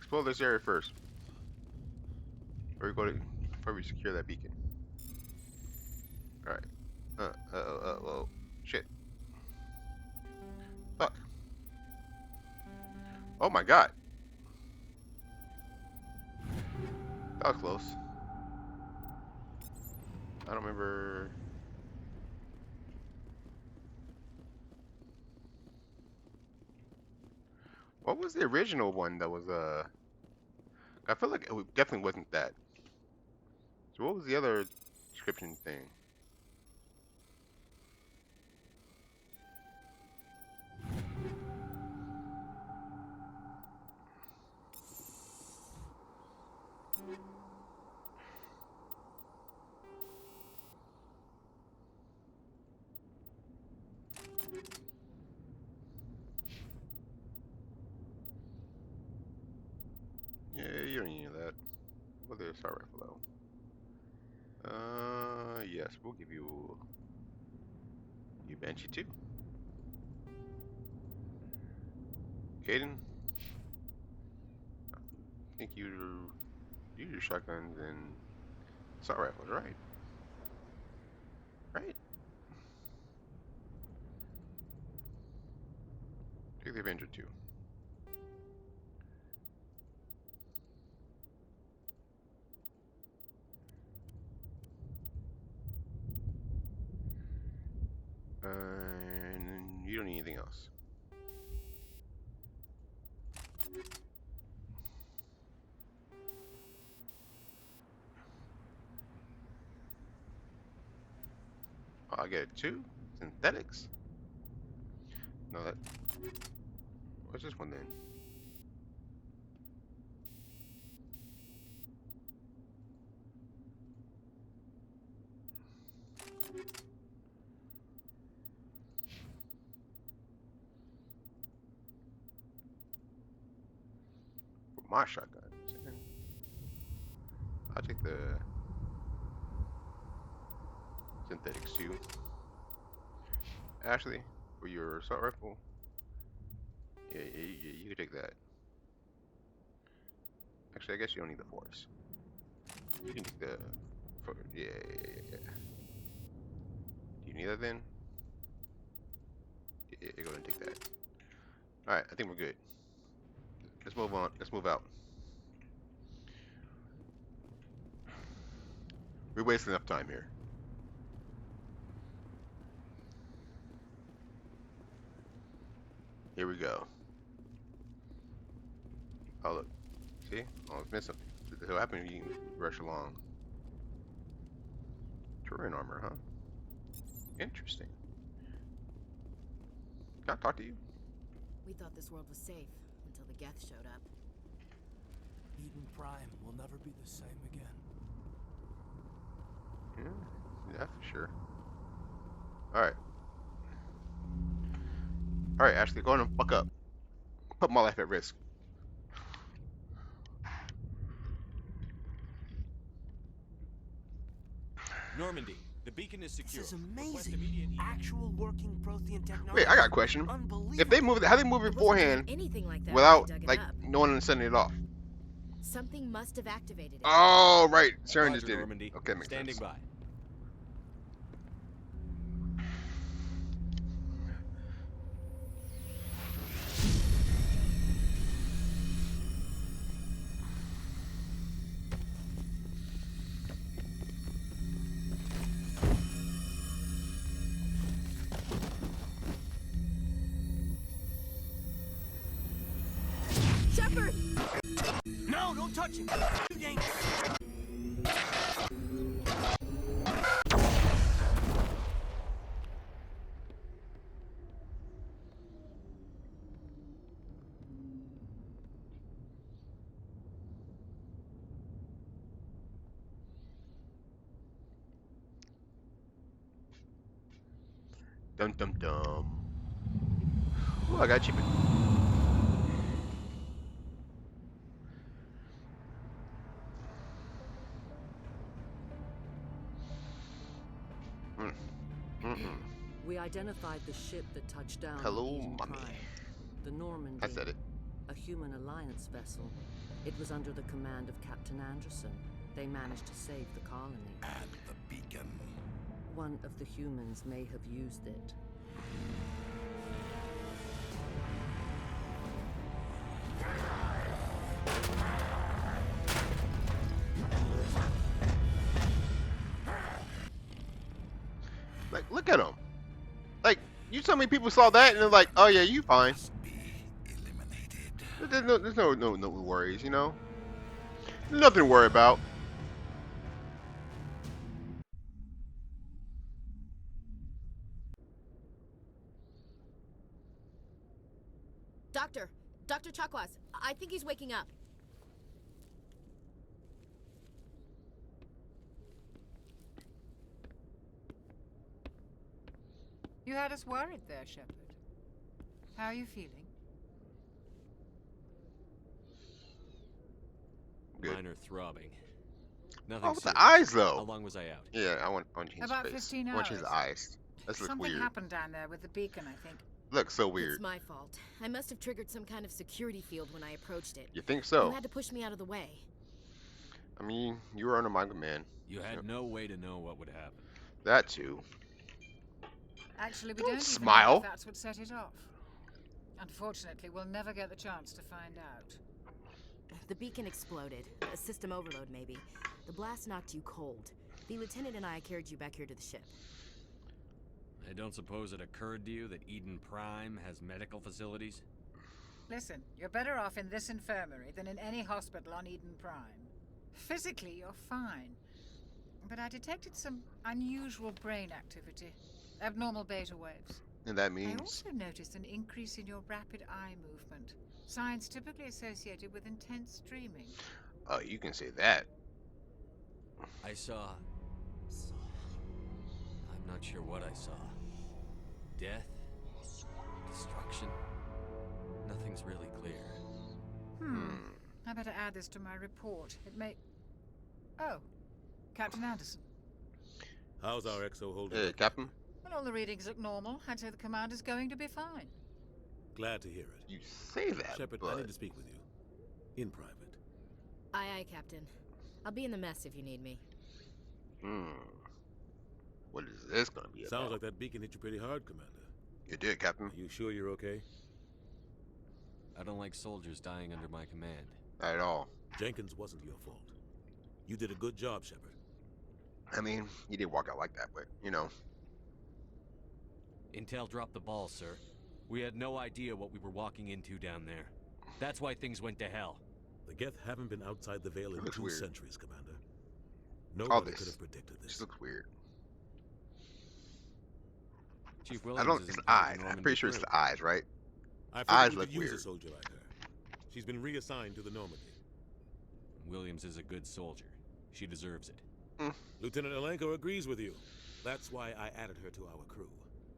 explore this area first. Before we secure that beacon. Alright. Whoa. Shit. Fuck. Oh my god. That was close. I don't remember. What was the original one that was I feel like it definitely wasn't that. So what was the other description thing? Yeah, you don't need any of that. What's the assault rifle though? Yes, we'll give you Banshee too. Caden, I think you do shotguns and assault rifles, right? Right? Take the Avenger too. And you don't need anything else. Oh, I get it too. Synthetics. No, that. What's this one then? For my shotgun. I'll take the synthetics too. Ashley, for your assault rifle, yeah, you can take that. Actually, I guess you don't need the force. You can take the. Yeah. Do you need that then? Yeah, go ahead and take that. All right, I think we're good. Let's move on. Let's move out. We're wasting enough time here. Here we go. Oh look, see? Oh, it's missing. What happened if you rush along? Terrain armor, huh? Interesting. Can I talk to you? We thought this world was safe until the Geth showed up. Eden Prime will never be the same again. Yeah, for sure. Alright. Alright, Ashley, go on and fuck up. Put my life at risk. Normandy, the beacon is secure. This is amazing. Actual working Prothean technology. Wait, I got a question. Unbelievable. If they move it, how they move it It wasn't beforehand doing anything like that without, when we dug like, it up. no one sending it off? Something must have activated it. Oh, right. Saren Roger, just did it. Normandy. Okay, makes Standing sense. by. Shepard! No, don't touch him. Too dangerous. Dum dum dum. Oh, I got achievement. We identified the ship that touched down. Hello, Eden mommy. Prime, the Normandy. I said it. a human alliance vessel. It was under the command of Captain Anderson. They managed to save the colony. And the beacon. One of the humans may have used it. Like, look at him. Like, you tell me people saw that and they're like, oh yeah, you fine. Must be eliminated. There's no worries, you know? Nothing to worry about. Dr. Chakwas, I think he's waking up. You had us worried there, Shepard. How are you feeling? Good. Minor throbbing. Nothing Oh, with the serious. eyes How though. long was I out? Yeah, I want to change his About face. 15 I want to change his hours. eyes. That looks Something weird. happened down there with the beacon, I think. Looks so It's weird. my fault. I must have triggered some kind of security field when I approached it. You think You so? had to push me out of the way. I mean, you were under my command. You had no way to know what would happen. That too. Actually, we Don't don't even smile. know if that's what set it off. Unfortunately, we'll never get the chance to find out. The beacon exploded. A system overload, maybe. The blast knocked you cold. The lieutenant and I carried you back here to the ship. I don't suppose it occurred to you that Eden Prime has medical facilities? Listen, you're better off in this infirmary than in any hospital on Eden Prime. Physically, you're fine. But I detected some unusual brain activity. Abnormal beta waves. And that I means also noticed an increase in your rapid eye movement. Signs typically associated with intense dreaming. oh, you can say that. I saw... I'm not sure what I saw. Death? Destruction? Nothing's really clear. I better add this to my report. It may... Oh, Captain Anderson. How's our XO holding? Hey, Captain. Well, all the readings look normal. I'd say the commander's going to be fine. Glad to hear it. You say that, Shepard, but I need to speak with you. In private. Aye, aye, Captain. I'll be in the mess if you need me. What is this gonna be about? Sounds like that beacon hit you pretty hard, Commander. You did, Captain. Are you sure you're okay? I don't like soldiers dying under my command. Not at all. Jenkins wasn't your fault. You did a good job, Shepard. I mean, you did walk out like that, but you know. Intel dropped the ball, sir. We had no idea what we were walking into down there. That's why things went to hell. The Geth haven't been outside the Veil in looks 2 weird. centuries, Commander. All Nobody this. could have predicted This this. looks weird. Chief I Williams don't. isn't It's the part of eyes. I'm Normandy pretty sure it's crew. the eyes, right? I Eyes figured we look could use weird. a soldier like her. She's been reassigned to the Normandy. Williams is a good soldier. She deserves it. Lieutenant Alenko agrees with you. That's why I added her to our crew.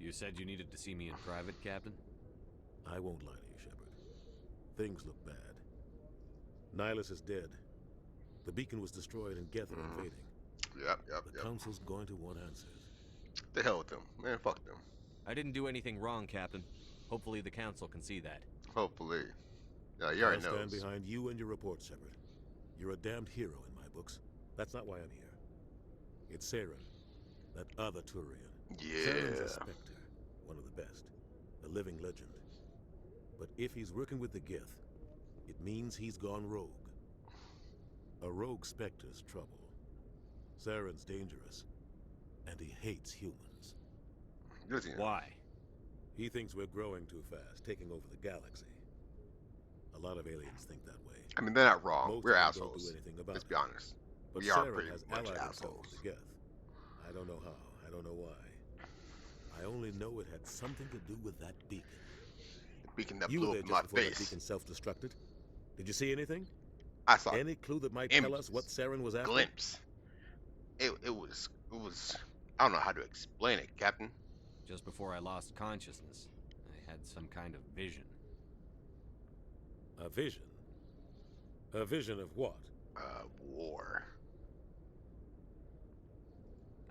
You said you needed to see me in private, Captain? I won't lie to you, Shepard. Things look bad. Nihilus is dead. The beacon was destroyed and Geth are invading. Yep. The Council's going to want answers. The hell with them, man. Fuck them. I didn't do anything wrong, Captain. Hopefully the Council can see that. Hopefully. You already I'll know. stand behind you and your report, Shepard. You're a damned hero in my books. That's not why I'm here. It's Saren, that other Turian. Saren's a Yeah. Spectre, one of the best, a living legend. But if he's working with the Geth, it means he's gone rogue. A rogue Spectre's trouble. Saren's dangerous, and he hates humans. Listen, Why? He thinks we're growing too fast, taking over the galaxy. A lot of aliens think that way. I mean, they're not wrong. Most We're of them don't assholes. do anything about Let's it. be honest. But We are Saren pretty has much allied himself assholes. with the Geth. I don't know how. I don't know why. I only know it had something to do with that beacon. The beacon that You blew were up there in my just before that face. beacon self-destructed. Did you see anything? I saw Any clue that might tell us images. what Saren was a after? glimpse. It was. I don't know how to explain it, Captain. Just before I lost consciousness, I had some kind of vision. A vision. A vision of what? War.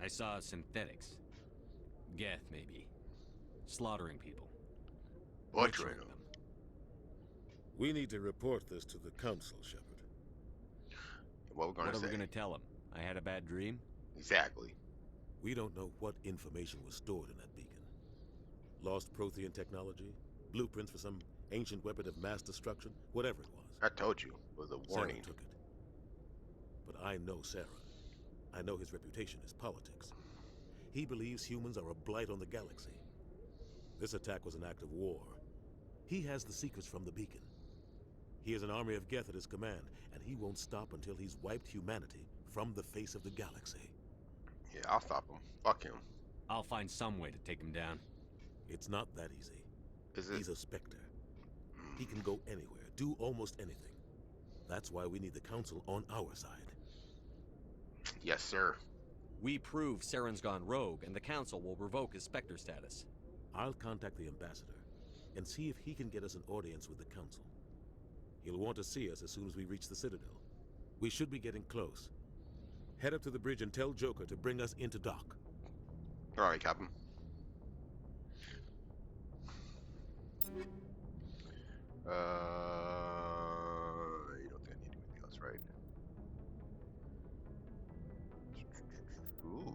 I saw synthetics. Geth, maybe. Slaughtering people. Butchering them. We need to report this to the council, Shepard. What we're gonna What are say? we gonna tell him? I had a bad dream? Exactly. We don't know what information was stored in that beacon. Lost Prothean technology, blueprints for some ancient weapon of mass destruction, whatever it was. I told you it was a warning. Sarah took it. But I know Sarah. I know his reputation is politics. He believes humans are a blight on the galaxy. This attack was an act of war. He has the secrets from the beacon. He has an army of Geth at his command, and he won't stop until he's wiped humanity from the face of the galaxy. Yeah, I'll stop him. Fuck him. I'll find some way to take him down. It's not that easy. Is it? He's a Spectre. He can go anywhere, do almost anything. That's why we need the Council on our side. Yes, sir. We prove Saren's gone rogue, and the Council will revoke his Spectre status. I'll contact the Ambassador and see if he can get us an audience with the Council. He'll want to see us as soon as we reach the Citadel. We should be getting close. Head up to the bridge and tell Joker to bring us into dock. All right, Captain. You don't think I need anything else, right? Ooh.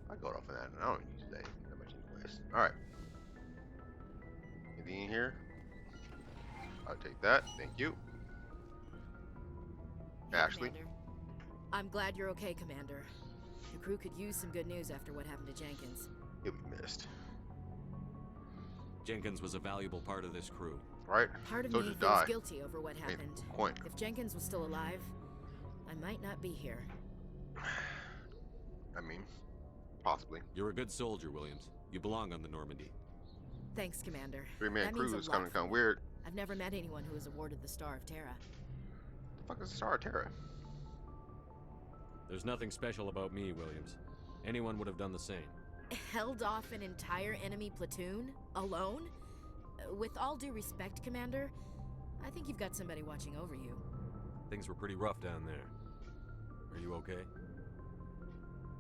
I got off of that, and I don't use that much anyways. All right. Anything in here? I'll take that. Thank you. Hey, Ashley. Commander. I'm glad you're okay, Commander. The crew could use some good news after what happened to Jenkins. He'll be missed. Jenkins was a valuable part of this crew. Right? Part of So me did feels I. guilty over what Made happened. a point. If Jenkins was still alive, I might not be here. I mean, possibly. You're a good soldier, Williams. You belong on the Normandy. Thanks, Commander. Three-man That means crew a is lot kind for of me. weird. I've never met anyone who was awarded the Star of Terra. The fuck is Star of Terra? There's nothing special about me, Williams. Anyone would have done the same. Held off an entire enemy platoon? Alone? With all due respect, Commander, I think you've got somebody watching over you. Things were pretty rough down there. Are you okay?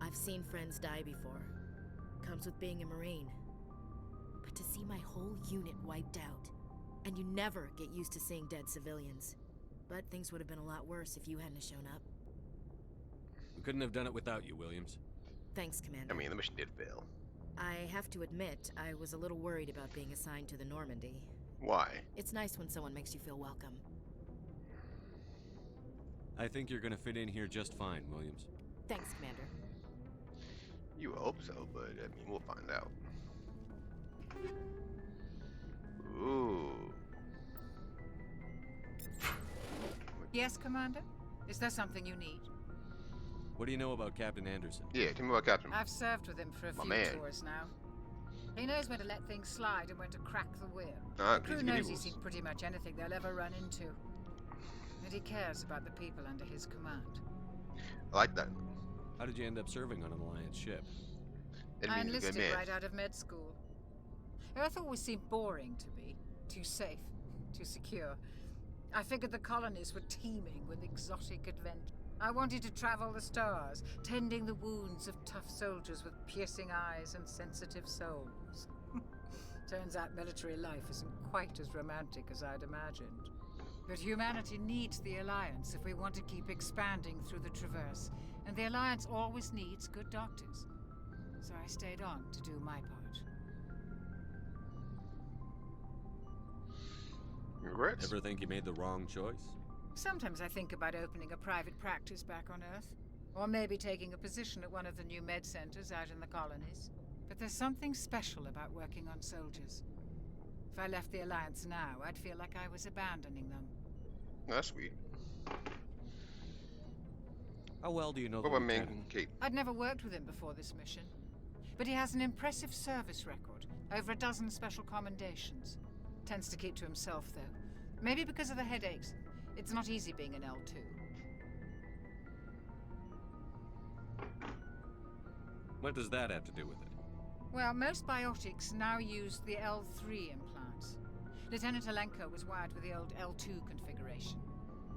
I've seen friends die before. Comes with being a Marine. But to see my whole unit wiped out, and you never get used to seeing dead civilians. But things would have been a lot worse if you hadn't shown up. We couldn't have done it without you, Williams. Thanks, Commander. I mean, the mission did fail. I have to admit, I was a little worried about being assigned to the Normandy. Why? It's nice when someone makes you feel welcome. I think you're gonna fit in here just fine, Williams. Thanks, Commander. You hope so, but I mean, we'll find out. Ooh. Yes, Commander? Is there something you need? What do you know about Captain Anderson? Yeah, tell me about Captain. I've served with him for a My few man. tours now. He knows when to let things slide and when to crack the whip. Ah, The crew these knows evils. he's seen pretty much anything they'll ever run into. And he cares about the people under his command. I like that. How did you end up serving on an Alliance ship? It I means a good enlisted man. right out of med school. Earth always seemed boring to me. Too safe, too secure. I figured the colonies were teeming with exotic adventure. I wanted to travel the stars, tending the wounds of tough soldiers with piercing eyes and sensitive souls. Turns out military life isn't quite as romantic as I'd imagined. But humanity needs the Alliance if we want to keep expanding through the Traverse, and the Alliance always needs good doctors. So I stayed on to do my part. Regrets? Ever think you made the wrong choice? Sometimes I think about opening a private practice back on Earth, or maybe taking a position at one of the new med centers out in the colonies. But there's something special about working on soldiers. If I left the Alliance now, I'd feel like I was abandoning them. That's sweet. How well do you know What the about man lieutenant? Kate? I'd never worked with him before this mission, but he has an impressive service record, over a dozen special commendations. Tends to keep to himself, though. Maybe because of the headaches. It's not easy being an L2. What does that have to do with it? Well, most biotics now use the L3 implants. Lieutenant Alenko was wired with the old L2 configuration.